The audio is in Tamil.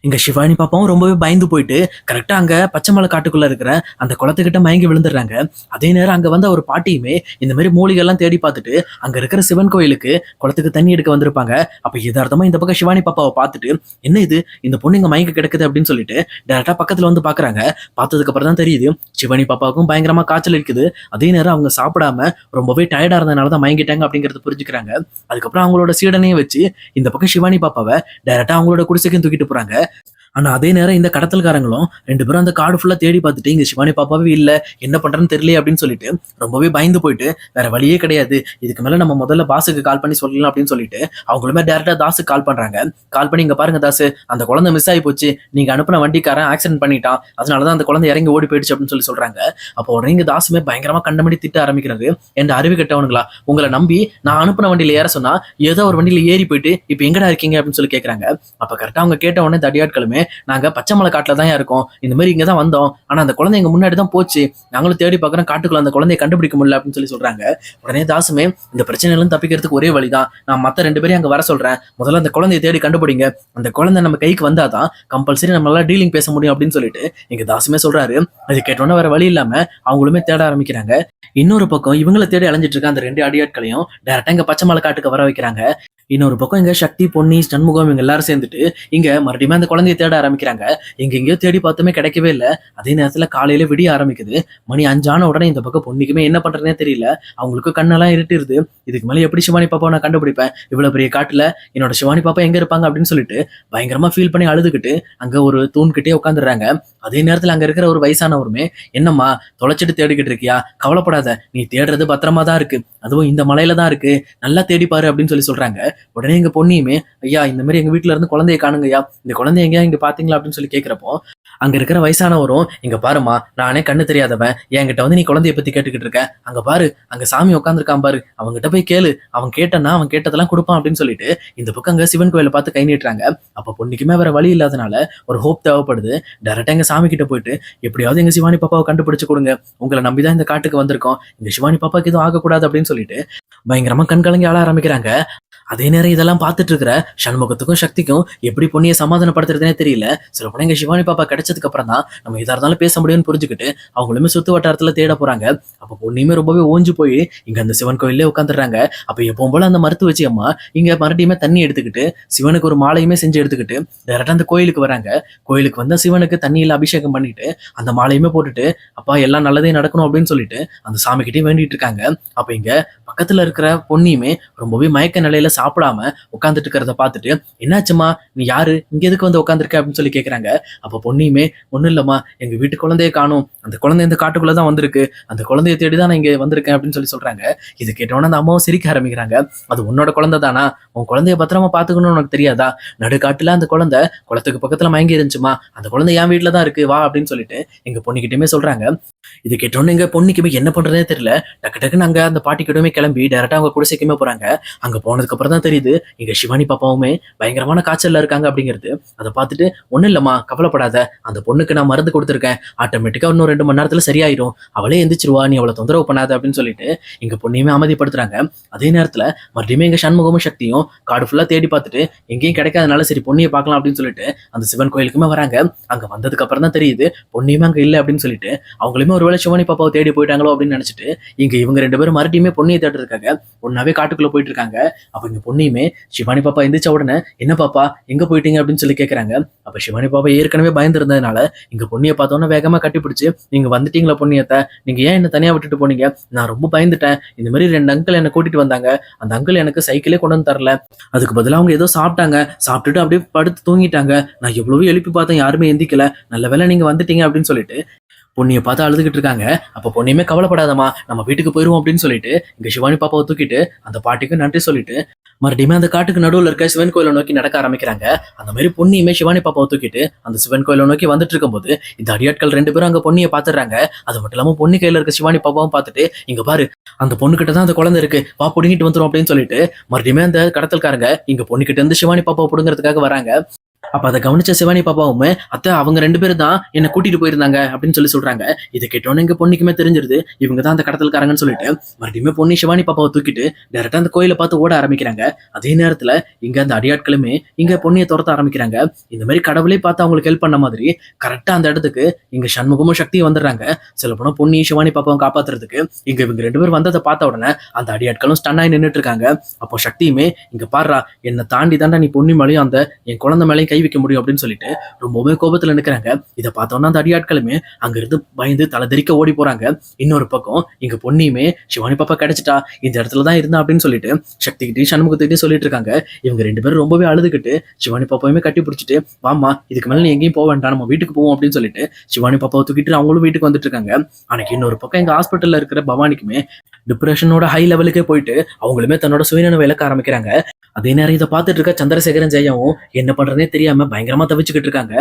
இங்க சிவானி பாப்பாவும் ரொம்பவே பயந்து போயிட்டு கரெக்டா அங்க பச்சை மலை காட்டுக்குள்ள இருக்கிற அந்த குளத்துக்கிட்ட மயங்கி விழுந்துடுறாங்க. அதே நேரம் அங்க வந்த ஒரு பாட்டியுமே இந்த மாதிரி மூலிகை எல்லாம் தேடி பார்த்துட்டு அங்க இருக்கிற சிவன் கோயிலுக்கு குளத்துக்கு தண்ணி எடுக்க வந்திருப்பாங்க. அப்ப யதார்த்தமா இந்த பக்கம் சிவானி பாப்பாவை பார்த்துட்டு என்ன இது இந்த பொண்ணு இங்க மயங்கி கிடக்குது அப்படின்னு சொல்லிட்டு டேரக்டா பக்கத்துல வந்து பாக்குறாங்க. பார்த்ததுக்கு அப்புறம் தான் தெரியுது சிவானி பாப்பாவுக்கும் பயங்கரமா காய்ச்சல் இருக்குது. அதே நேரம் அவங்க சாப்பிடாம ரொம்பவே டயர்டா இருந்ததுனாலதான் மயங்கிட்டாங்க அப்படிங்கறது புரிஞ்சுக்கிறாங்க. அதுக்கப்புறம் அவங்களோட சீடனையும் வச்சு இந்த பக்கம் சிவானி பாப்பாவை டைரக்டா அவங்களோட குடிசைக்கும் தூக்கிட்டு போறாங்க. ஆனா அதே நேரம் இந்த கடத்தல்காரங்களும் ரெண்டு பேரும் அந்த காடு ஃபுல்லா தேடி பார்த்துட்டு இங்க சிவானி பாப்பாவே இல்ல, என்ன பண்றேன்னு தெரியல அப்படின்னு சொல்லிட்டு ரொம்பவே பயந்து போயிட்டு வேற வழியே கிடையாது, இதுக்கு மேல நம்ம முதல்ல பாஸுக்கு கால் பண்ணி சொல்லலாம் அப்படின்னு சொல்லிட்டு அவங்களுமே டேரக்டா தாஸுக்கு கால் பண்றாங்க. கால் பண்ணி இங்க பாருங்க தாஸ், அந்த குழந்தை மிஸ் ஆகி போச்சு, நீங்க அனுப்பின வண்டிக்காரன் ஆக்சிடென்ட் பண்ணிட்டான், அதனாலதான் அந்த குழந்தை இறங்கி ஓடி போயிடுச்சு அப்படின்னு சொல்லி சொல்றாங்க. அப்போ உடனே இங்க தாசுமே பயங்கரமா கண்டமணி திட்ட ஆரம்பிக்கிறாரு. என் அறிவு கெட்டவனுங்களா, உங்களை நம்பி நான் அனுப்பின வண்டியில ஏற சொன்னா ஏதோ ஒரு வண்டியில ஏறி போயிட்டு இப்ப எங்கடா இருக்கீங்க அப்படின்னு சொல்லி கேட்கறாங்க. அப்ப கரெக்டா அவங்க கேட்ட உடனே தடியாட்களுமே நாங்க பச்சை மலை காட்டுல தான் இருக்கோம், இந்த மாதிரி இங்க தான் வந்தோம், ஆனா அந்த குழந்தை எங்க முன்னாடி தான் போச்சு, நாங்களும் தேடி பார்க்கறோம், காட்டுக்குள்ள அந்த குழந்தைய கண்டுபிடிக்க முடியல அப்படின்னு சொல்லி சொல்றாங்க. உடனே தாசுமே இந்த பிரச்சனையிலும் தப்பிக்கிறதுக்கு ஒரே வழிதான், நான் மத்த ரெண்டு பேரையும் அங்க வர சொல்றேன், முதல்ல அந்த குழந்தைய தேடி கண்டுபிடிங்க, அந்த குழந்தை நம்ம கைக்கு வந்தாதான் கம்பல்சரி நம்மளால டீலிங் பேச முடியும் அப்படின்னு சொல்லிட்டு எங்க தாசுமே சொல்றாரு. அது கேட்டோன்னா வேற வழி இல்லாம அவங்களுமே தேட ஆரம்பிக்கிறாங்க. இன்னொரு பக்கம் இவங்களை தேடி அலைஞ்சிட்டு இருக்க அந்த ரெண்டு அடியாட்களையும் டேரக்டா இங்க பச்சை மலை காட்டுக்கு வர வைக்கிறாங்க. இன்னொரு பக்கம் இங்க சக்தி, பொன்னி, சண்முகம் இவங்க எல்லாரும் சேர்ந்துட்டு இங்க மறுபடியும் அந்த குழந்தைய தேட ஆரம்பிக்கிறாங்க. எங்கெங்கயோ தேடி பார்த்துமே கிடைக்கவே இல்லை. அதே நேரத்துல காலையில விடிய ஆரம்பிக்குது. மணி 5 ஆன உடனே இந்த பக்கம் பொன்னிக்குமே என்ன பண்றதுனே தெரியல. அவங்களுக்கு கண்ணெல்லாம் இருட்டிருது. இதுக்கு மேலே எப்படி சிவானி பாப்பா நான் கண்டுபிடிப்பேன், இவ்வளவு பெரிய காட்டுல என்னோட சிவானி பாப்பா எங்க இருப்பாங்க அப்படின்னு சொல்லிட்டு பயங்கரமா ஃபீல் பண்ணி அழுதுகிட்டு அங்க ஒரு தூண்கிட்டே உட்காந்துடுறாங்க. அதே நேரத்துல அங்க இருக்கிற ஒரு வயசானவருமே என்னம்மா தொலைச்சிட்டு தேடிக்கிட்டு இருக்கியா, கவலைப்படாத, நீ தேடுறது பத்திரமா தான் இருக்கு, அதுவும் இந்த மலையில தான் இருக்கு, நல்லா தேடிப்பாரு அப்படின்னு சொல்லி சொல்றாங்க. உடனே எங்க பொண்ணியுமே ஐயா இந்த மாதிரி எங்க வீட்டுல இருந்து குழந்தைய காணுங்கய்யா, இந்த குழந்தைய எங்கேயா இங்க பாத்தீங்களா அப்படின்னு சொல்லி கேட்கிறப்போ அங்க இருக்கிற வயசானவரும் இங்க பாருமா, நானே கண்ணு தெரியாதவன், என்கிட்ட வந்து நீ குழந்தைய பத்தி கேட்டுக்கிட்டு இருக்க, அங்க பாரு அங்க சாமி உட்காந்துருக்கான் பாரு, அவங்ககிட்ட போய் கேளு, அவன் கேட்டனா அவன் கேட்டதெல்லாம் கொடுப்பான் அப்படின்னு சொல்லிட்டு இந்த பக்கம் அங்க சிவன் கோயிலை பார்த்து கை நீட்டுறாங்க. அப்ப பொண்ணுக்குமே வேற வழி இல்லாதனால ஒரு ஹோப் தேவைப்படுது. டேரக்டா எங்க சாமி கிட்ட போயிட்டு எப்படியாவது எங்க சிவானி பாப்பாவை கண்டுபிடிச்சு கொடுங்க, உங்களை நம்பிதான் இந்த காட்டுக்கு வந்திருக்கோம், இந்த சிவானி பாப்பாக்கு எதுவும் ஆகக்கூடாது அப்படின்னு சொல்லிட்டு பயங்கரமா கண் கலங்கி ஆள ஆரம்பிக்கிறாங்க. அதே நேரம் இதெல்லாம் பார்த்துட்டு இருக்கிற சண்முகத்துக்கும் சக்திக்கும் எப்படி பொண்ணியை சமாதானப்படுத்துறதுனே தெரியல. சில படம் எங்க சிவானி பாப்பா கிடைச்சதுக்கு அப்புறம் தான் நம்ம எதா இருந்தாலும் பேச முடியும்னு புரிஞ்சுக்கிட்டு அவங்களுமே சுத்து வட்டாரத்துல தேட போறாங்க. அப்ப பொண்ணியுமே ரொம்பவே ஓஞ்சு போய் இங்க அந்த சிவன் கோயிலே உட்காந்துடுறாங்க. அப்ப எப்பவும் போல அந்த மருத்துவ வச்சு அம்மா இங்க மறுபடியுமே தண்ணி எடுத்துக்கிட்டு சிவனுக்கு ஒரு மாலையுமே செஞ்சு எடுத்துக்கிட்டு டேரக்டா அந்த கோயிலுக்கு வராங்க. கோயிலுக்கு வந்து சிவனுக்கு தண்ணியில அபிஷேகம் பண்ணிட்டு அந்த மாலையுமே போட்டுட்டு அப்பா எல்லாம் நல்லதே நடக்கணும் அப்படின்னு சொல்லிட்டு அந்த சாமி கிட்டே வேண்டிட்டு இருக்காங்க. அப்ப இங்க பக்கத்துல இருக்கிற பொண்ணியுமே ரொம்பவே மயக்க நிலையில சாப்பிடாம உட்காந்துட்டு இருக்கிறத பார்த்துட்டு என்னாச்சுமா, நீ யாரு, இங்க எதுக்கு வந்து உட்காந்துருக்க அப்படின்னு சொல்லி கேட்கறாங்க. அப்ப பொண்ணியுமே ஒண்ணும் இல்லம்மா, எங்க வீட்டு குழந்தைய காணும், அந்த குழந்தை இந்த காட்டுக்குள்ளதான் வந்திருக்கு, அந்த குழந்தைய தேடிதான் நான் இங்க வந்திருக்கேன் அப்படின்னு சொல்லி சொல்றாங்க. இது கேட்டோன்னா அந்த அம்மாவும் சிரிக்க ஆரம்பிக்கிறாங்க. அது உன்னோட குழந்தை தானா, உன் குழந்தைய பத்திரமா பாத்துக்கணும்னு உனக்கு தெரியாதா, நடுக்காட்டுல அந்த குழந்தை குளத்துக்கு பக்கத்துல மயங்கி இருந்துச்சுமா, அந்த குழந்தை என் வீட்டுல தான் இருக்கு வா அப்படின்னு சொல்லிட்டு எங்க பொண்ணுகிட்டயுமே சொல்றாங்க. இது கேட்டோன்னு எங்க பொண்ணுக்குமே என்ன பண்றதே தெரியல. டக்கு டக்குன்னு அங்க அந்த பாட்டிக்கிட்டமே கிளம்பி டேரக்டா அவங்க குடிசைக்குமே போறாங்க. அங்க போனதுக்கு அப்புறம் தான் தெரியுது இங்க சிவானி பாப்பாவுமே பயங்கரமான காய்ச்சல்ல இருக்காங்க அப்படிங்கிறது. அதை பார்த்துட்டு ஒண்ணும் இல்லம்மா கவலைப்படாத, அந்த பொண்ணுக்கு நான் மருந்து கொடுத்துருக்கேன், ஆட்டோமேட்டிக்கா இன்னும் 2 மணி நேரத்துல சரியாயிரும், அவளே எந்திரிச்சிருவா, நீ அவளை தொந்தரவு பண்ணாத அப்படின்னு சொல்லிட்டு எங்க பொண்ணையுமே அமைதிப்படுத்துறாங்க. அதே நேரத்துல மறுபடியும் எங்க சண்முகமும் சக்தியும் காடு ஃபுல்லா தேடி பார்த்துட்டு எங்கேயும் கிடைக்காதனால சரி பொண்ணியை பார்க்கலாம் அப்படின்னு சொல்லிட்டு அந்த சிவன் கோயிலுக்குமே வராங்க. அங்க வந்ததுக்கு அப்புறம் தான் தெரியுது பொண்ணியுமே அங்க இல்லை அப்படின்னு சொல்லிட்டு அவங்களுமே ஒருவேளை சிவானி பாப்பாவை தேடி போயிட்டாங்களோ அப்படின்னு நினைச்சிட்டு இங்க இவங்க 2 பேரும் மறுபடியுமே பொண்ணியை தேடி இருக்காங்க. ஒன்னாவே காட்டுக்குள்ள போயிட்டு இருக்காங்க. அப்ப இங்க பொண்ணியுமே சிவானி பாப்பா எந்திரிச்ச உடனே என்ன பாப்பா எங்க போயிட்டீங்க அப்படின்னு சொல்லி கேட்கறாங்க. அப்ப சிவானி பாப்பா ஏற்கனவே பயந்து இருந்ததுனால இங்க பொண்ணியை பார்த்தோன்னா வேகமா கட்டிப்பிடிச்சு நீங்க வந்துட்டீங்களா பொண்ணியத்தை, நீங்க ஏன் என்ன தனியா விட்டுட்டு போனீங்க, நான் ரொம்ப பயந்துட்டேன், இந்த மாதிரி 2 அங்கிள் என்ன கூட்டிட்டு வந்தாங்க, அந்த அங்கிள் எனக்கு சைக்கிளே கொண்டு வந்து தரல, அதுக்கு பதிலாக அவங்க ஏதோ சாப்பிட்டாங்க, சாப்பிட்டுட்டு அப்படியே படுத்து தூங்கிட்டாங்க, நான் எவ்வளவோ எழுப்பி பார்த்தேன் யாருமே எந்திக்கல, நல்ல வேளை நீங்க வந்துட்டீங்க அப்படின்னு சொல்லிட்டு பொண்ணியை பார்த்து அழுதுகிட்டு இருக்காங்க. அப்ப பொண்ணியுமே கவலைப்படாதமா நம்ம வீட்டுக்கு போயிருவோம் அப்படின்னு சொல்லிட்டு இங்க சிவானி பாப்பாவை தூக்கிட்டு அந்த பாட்டிக்கு நன்றி சொல்லிட்டு மறுபடியுமே அந்த காட்டுக்கு நடுவில் இருக்க சிவன் கோயிலை நோக்கி நடக்க ஆரம்பிக்கிறாங்க. அந்த மாதிரி பொண்ணியுமே சிவானி பாப்பாவை தூக்கிட்டு அந்த சிவன் கோயிலை நோக்கி வந்துட்டு இருக்கும்போது இந்த அடியாட்கள் 2 பேரும் அங்க பொண்ணியை பாத்துறாங்க. அது மட்டும் இல்லாம பொண்ணு கையில இருக்க சிவானி பாப்பாவும் பார்த்துட்டு இங்க பாரு அந்த பொண்ணு கிட்ட தான் அந்த குழந்தை இருக்கு, வா புடுங்கிட்டு வந்துரும் அப்படின்னு சொல்லிட்டு மறுபடியுமே அந்த கடத்தல்காரங்க இங்க பொண்ணு கிட்ட இருந்து சிவானி பாப்பாவை புடுங்கிறதுக்காக வராங்க. அப்ப அதை கவனிச்ச சிவானி பாப்பாவுமே அத்தை அவங்க 2 பேரும் தான் என்ன கூட்டிட்டு போயிருந்தாங்க அப்படின்னு சொல்றாங்க. இதை கேட்டோன்னு எங்க பொண்ணுக்குமே தெரிஞ்சிருது இவங்க தான் அந்த கடத்தல்காரங்கன்னு சொல்லிட்டு மறுபடியும் பொண்ணு சிவானி பாப்பாவை தூக்கிட்டு டைரக்டா அந்த கோயிலை பார்த்து ஓட ஆரம்பிக்கிறாங்க. அதே நேரத்துல இங்க அந்த அடியாட்களுமே இங்க பொண்ணியை துரத்த ஆரம்பிக்கிறாங்க. இந்த மாதிரி கடவுளே பார்த்து அவங்களுக்கு ஹெல்ப் பண்ண மாதிரி கரெக்டா அந்த இடத்துக்கு இங்க சண்முகமும் சக்தியும் வந்துடுறாங்க. சொல்ல போனா பொண்ணி சிவானி பாப்பாவை காப்பாத்துறதுக்கு இவங்க 2 பேரும் வந்ததை பார்த்த உடனே அந்த அடியாட்களும் ஸ்டன் ஆகி நின்றுட்டு இருக்காங்க. அப்போ சக்தியுமே இங்க பாடுறா என்னை தாண்டி தாண்டா நீ பொண்ணு மேலேயும் அந்த என் குழந்தை மேலேயும் கை வைக்க முடியும் அப்படின்னு சொல்லிட்டு ரொம்பவே கோபத்துல நிக்கிறாங்க. இதை பார்த்தோன்னா அந்த அடியாட்களுமே அங்க இருந்து பயந்து தலை தெறிக்க ஓடி போறாங்க. இன்னொரு பக்கம் இங்க பொண்ணியுமே சிவானி பாப்பா கிடைச்சிட்டா இந்த இடத்துல தான் இருந்தா அப்படின்னு சொல்லிட்டு சக்திகிட்டையும் சண்முகத்திட்டையும் சொல்லிட்டு இருக்காங்க. இவங்க 2 பேரும் ரொம்பவே அழுதுகிட்டு சிவானி பாப்பாவுமே கட்டி பிடிச்சிட்டு வாமா இதுக்கு மேல நீ எங்கேயும் போக வேண்டாம் நம்ம வீட்டுக்கு போவோம் அப்படின்னு சொல்லிட்டு சிவானி பாப்பாவை தூக்கிட்டு அவங்களும் வீட்டுக்கு வந்துட்டு இருக்காங்க. அன்னைக்கு இன்னொரு பக்கம் எங்க ஹாஸ்பிட்டல்ல இருக்கிற பவானிக்குமே டிப்ரெஷனோட ஹை லெவலுக்கே போயிட்டு அவங்களுமே தன்னோட சுயநினைவு இழக்க ஆரம்பிக்கிறாங்க. அதே நேரம் இதை பார்த்துட்டு இருக்க சந்திரசேகரன் ஜெயாவும் என்ன பண்றதே தெரியாம பயங்கரமா தவிச்சுக்கிட்டு இருக்காங்க.